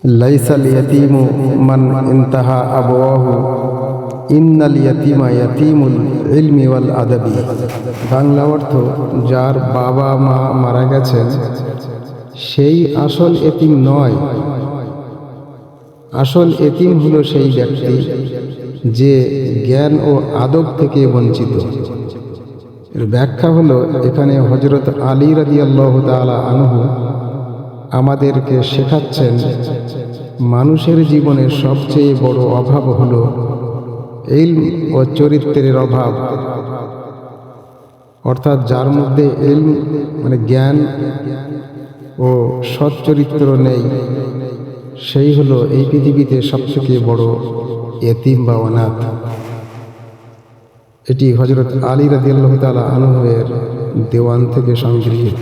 লাইসাল ইয়াতীমু মান ইনতাহা আবওয়াহু ইন্নাল ইয়াতীমা ইয়াতীমুল ইলমি ওয়াল আদাবি। বাংলা অর্থ, যার বাবা মা মারা গেছেন সেই আসল এতিম নয়। আসল এতিম হলো সেই ব্যক্তি যে জ্ঞান ও আদব থেকে বঞ্চিত। এর ব্যাখ্যা হলো, এখানে হযরত আলী রাদিয়াল্লাহু তাআলা আনহু আমাদেরকে শেখাচ্ছেন মানুষের জীবনে সবচেয়ে বড় অভাব হলো ইলম ও চরিত্রের অভাব। অর্থাৎ যার মধ্যে ইলম মানে জ্ঞান ও সৎ চরিত্র নেই, সেই হলো এই পৃথিবীতে সবথেকে বড় এতিম বা অনাথ। এটি হযরত আলী রাদিয়াল্লাহু তাআলা আনহু এর দেওয়ান থেকে সংগৃহীত।